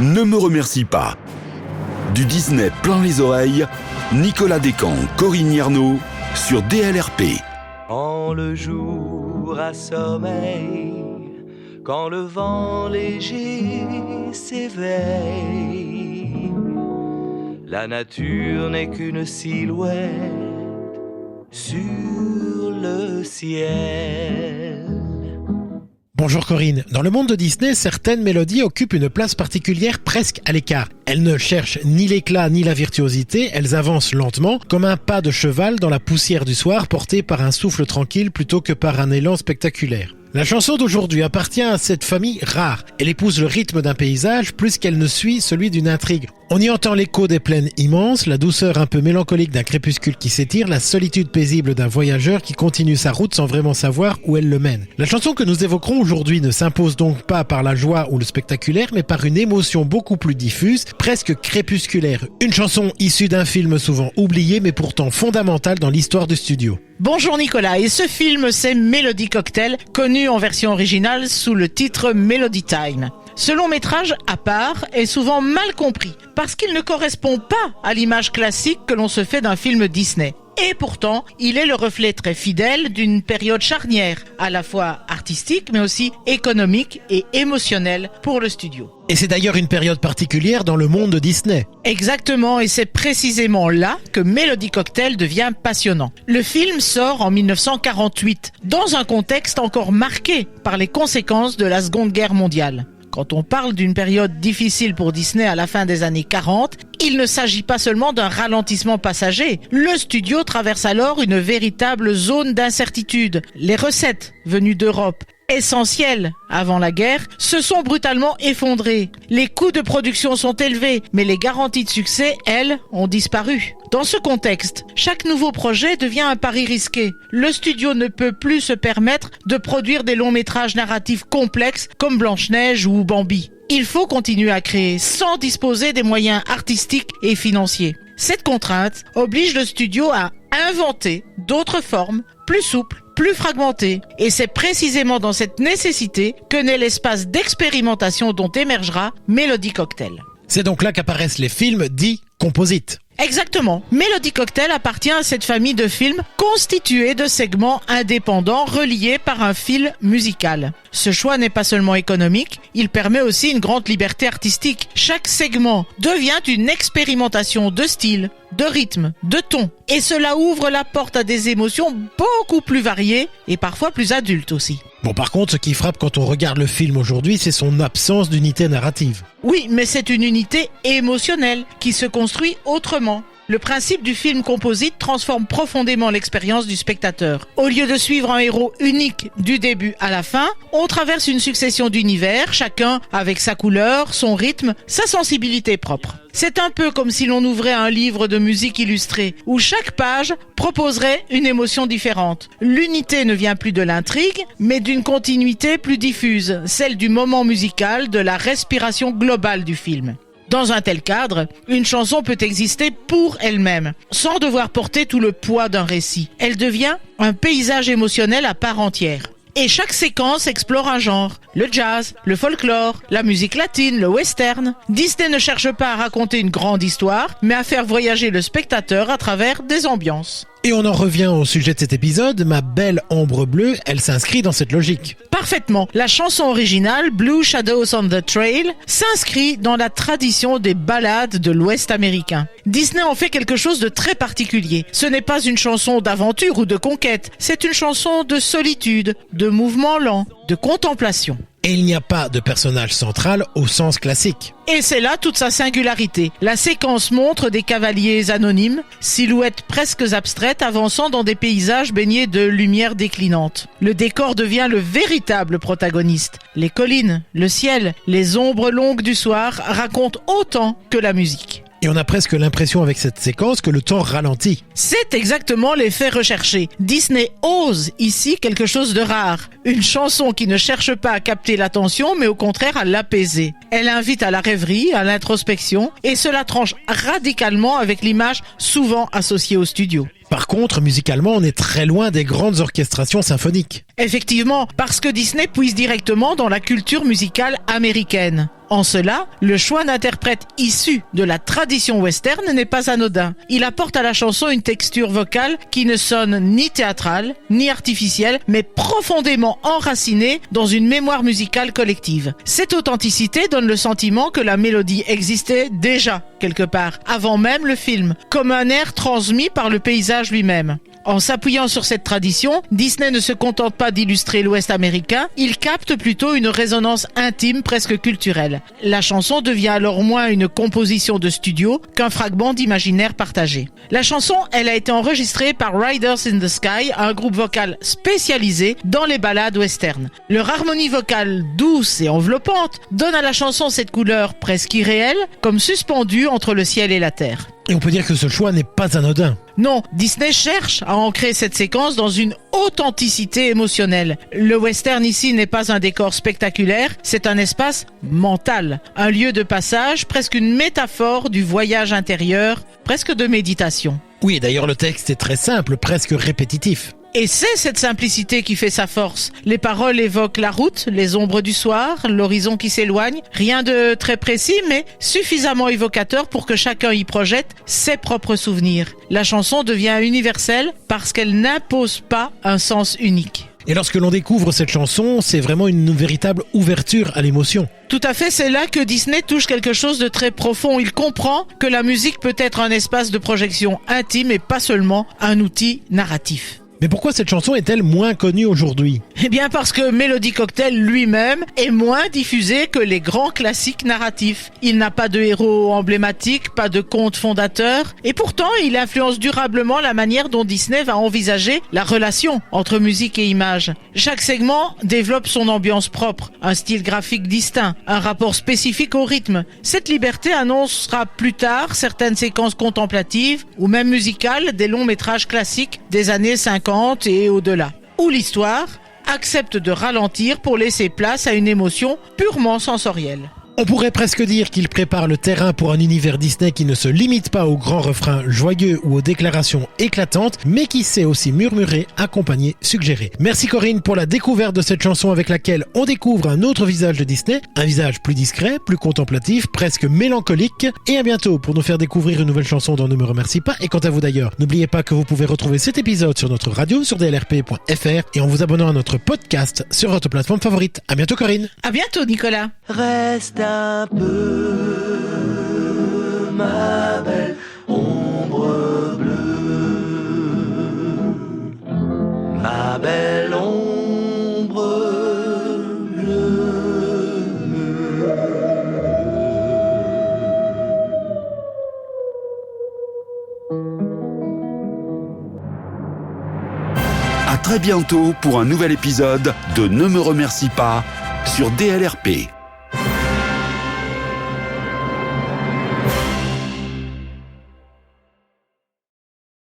Ne me remercie pas. Du Disney plein les oreilles, Nicolas Descamps, Corinne Yarnaud sur DLRP. Quand le jour a sommeil, quand le vent léger s'éveille, la nature n'est qu'une silhouette sur le ciel. Bonjour Corinne. Dans le monde de Disney, certaines mélodies occupent une place particulière presque à l'écart. Elles ne cherchent ni l'éclat ni la virtuosité, elles avancent lentement, comme un pas de cheval dans la poussière du soir porté par un souffle tranquille plutôt que par un élan spectaculaire. La chanson d'aujourd'hui appartient à cette famille rare. Elle épouse le rythme d'un paysage plus qu'elle ne suit celui d'une intrigue. On y entend l'écho des plaines immenses, la douceur un peu mélancolique d'un crépuscule qui s'étire, la solitude paisible d'un voyageur qui continue sa route sans vraiment savoir où elle le mène. La chanson que nous évoquerons aujourd'hui ne s'impose donc pas par la joie ou le spectaculaire, mais par une émotion beaucoup plus diffuse, presque crépusculaire. Une chanson issue d'un film souvent oublié, mais pourtant fondamental dans l'histoire du studio. Bonjour Nicolas, et ce film c'est Melody Cocktail, connu en version originale sous le titre Melody Time. Ce long métrage à part est souvent mal compris parce qu'il ne correspond pas à l'image classique que l'on se fait d'un film Disney. Et pourtant, il est le reflet très fidèle d'une période charnière, à la fois artistique mais aussi économique et émotionnelle pour le studio. Et c'est d'ailleurs une période particulière dans le monde de Disney. Exactement, et c'est précisément là que Melody Cocktail devient passionnant. Le film sort en 1948, dans un contexte encore marqué par les conséquences de la Seconde Guerre mondiale. Quand on parle d'une période difficile pour Disney à la fin des années 40, il ne s'agit pas seulement d'un ralentissement passager. Le studio traverse alors une véritable zone d'incertitude. Les recettes venues d'Europe, essentielles avant la guerre, se sont brutalement effondrées. Les coûts de production sont élevés, mais les garanties de succès, elles, ont disparu. Dans ce contexte, chaque nouveau projet devient un pari risqué. Le studio ne peut plus se permettre de produire des longs métrages narratifs complexes comme Blanche-Neige ou Bambi. Il faut continuer à créer sans disposer des moyens artistiques et financiers. Cette contrainte oblige le studio à inventer d'autres formes plus souples, plus fragmentées. Et c'est précisément dans cette nécessité que naît l'espace d'expérimentation dont émergera Melody Cocktail. C'est donc là qu'apparaissent les films dits composites. Exactement. Melody Cocktail appartient à cette famille de films constitués de segments indépendants reliés par un fil musical. Ce choix n'est pas seulement économique, il permet aussi une grande liberté artistique. Chaque segment devient une expérimentation de style, de rythme, de ton. Et cela ouvre la porte à des émotions beaucoup plus variées et parfois plus adultes aussi. Bon, par contre, ce qui frappe quand on regarde le film aujourd'hui, c'est son absence d'unité narrative. Oui, mais c'est une unité émotionnelle qui se construit autrement. Le principe du film composite transforme profondément l'expérience du spectateur. Au lieu de suivre un héros unique du début à la fin, on traverse une succession d'univers, chacun avec sa couleur, son rythme, sa sensibilité propre. C'est un peu comme si l'on ouvrait un livre de musique illustrée, où chaque page proposerait une émotion différente. L'unité ne vient plus de l'intrigue, mais d'une continuité plus diffuse, celle du moment musical, de la respiration globale du film. Dans un tel cadre, une chanson peut exister pour elle-même, sans devoir porter tout le poids d'un récit. Elle devient un paysage émotionnel à part entière. Et chaque séquence explore un genre. Le jazz, le folklore, la musique latine, le western. Disney ne cherche pas à raconter une grande histoire, mais à faire voyager le spectateur à travers des ambiances. Et on en revient au sujet de cet épisode, Ma belle ombre bleue, elle s'inscrit dans cette logique. Parfaitement. La chanson originale, Blue Shadows on the Trail, s'inscrit dans la tradition des ballades de l'Ouest américain. Disney en fait quelque chose de très particulier. Ce n'est pas une chanson d'aventure ou de conquête, c'est une chanson de solitude, de mouvement lent, de contemplation. Et il n'y a pas de personnage central au sens classique. Et c'est là toute sa singularité. La séquence montre des cavaliers anonymes, silhouettes presque abstraites avançant dans des paysages baignés de lumière déclinante. Le décor devient le véritable protagoniste. Les collines, le ciel, les ombres longues du soir racontent autant que la musique. Et on a presque l'impression avec cette séquence que le temps ralentit. C'est exactement l'effet recherché. Disney ose ici quelque chose de rare. Une chanson qui ne cherche pas à capter l'attention, mais au contraire à l'apaiser. Elle invite à la rêverie, à l'introspection, et cela tranche radicalement avec l'image souvent associée au studio. Par contre, musicalement, on est très loin des grandes orchestrations symphoniques. Effectivement, parce que Disney puise directement dans la culture musicale américaine. En cela, le choix d'interprètes issus de la tradition western n'est pas anodin. Il apporte à la chanson une texture vocale qui ne sonne ni théâtrale, ni artificielle, mais profondément enracinée dans une mémoire musicale collective. Cette authenticité donne le sentiment que la mélodie existait déjà, quelque part, avant même le film, comme un air transmis par le paysage lui-même. En s'appuyant sur cette tradition, Disney ne se contente pas d'illustrer l'Ouest américain, il capte plutôt une résonance intime, presque culturelle. La chanson devient alors moins une composition de studio qu'un fragment d'imaginaire partagé. La chanson, elle a été enregistrée par Riders in the Sky, un groupe vocal spécialisé dans les ballades western. Leur harmonie vocale douce et enveloppante donne à la chanson cette couleur presque irréelle, comme suspendue entre le ciel et la terre. Et on peut dire que ce choix n'est pas anodin. Non, Disney cherche à ancrer cette séquence dans une authenticité émotionnelle. Le western ici n'est pas un décor spectaculaire, c'est un espace mental, un lieu de passage, presque une métaphore du voyage intérieur, presque de méditation. Oui, et d'ailleurs le texte est très simple, presque répétitif. Et c'est cette simplicité qui fait sa force. Les paroles évoquent la route, les ombres du soir, l'horizon qui s'éloigne. Rien de très précis, mais suffisamment évocateur pour que chacun y projette ses propres souvenirs. La chanson devient universelle parce qu'elle n'impose pas un sens unique. Et lorsque l'on découvre cette chanson, c'est vraiment une véritable ouverture à l'émotion. Tout à fait, c'est là que Disney touche quelque chose de très profond. Il comprend que la musique peut être un espace de projection intime et pas seulement un outil narratif. Mais pourquoi cette chanson est-elle moins connue aujourd'hui ? Eh bien parce que Melody Cocktail lui-même est moins diffusé que les grands classiques narratifs. Il n'a pas de héros emblématique, pas de conte fondateur, et pourtant il influence durablement la manière dont Disney va envisager la relation entre musique et image. Chaque segment développe son ambiance propre, un style graphique distinct, un rapport spécifique au rythme. Cette liberté annoncera plus tard certaines séquences contemplatives ou même musicales des longs métrages classiques des années 50 et au-delà, où l'histoire accepte de ralentir pour laisser place à une émotion purement sensorielle. On pourrait presque dire qu'il prépare le terrain pour un univers Disney qui ne se limite pas aux grands refrains joyeux ou aux déclarations éclatantes, mais qui sait aussi murmurer, accompagner, suggérer. Merci Corinne pour la découverte de cette chanson avec laquelle on découvre un autre visage de Disney, un visage plus discret, plus contemplatif, presque mélancolique. Et à bientôt pour nous faire découvrir une nouvelle chanson dont Ne me remercie pas. Et quant à vous d'ailleurs, n'oubliez pas que vous pouvez retrouver cet épisode sur notre radio sur dlrp.fr et en vous abonnant à notre podcast sur votre plateforme favorite. À bientôt Corinne. À bientôt Nicolas. Reste un peu, ma belle ombre bleue, ma belle ombre bleue. À très bientôt pour un nouvel épisode de Ne me remercie pas sur DLRP.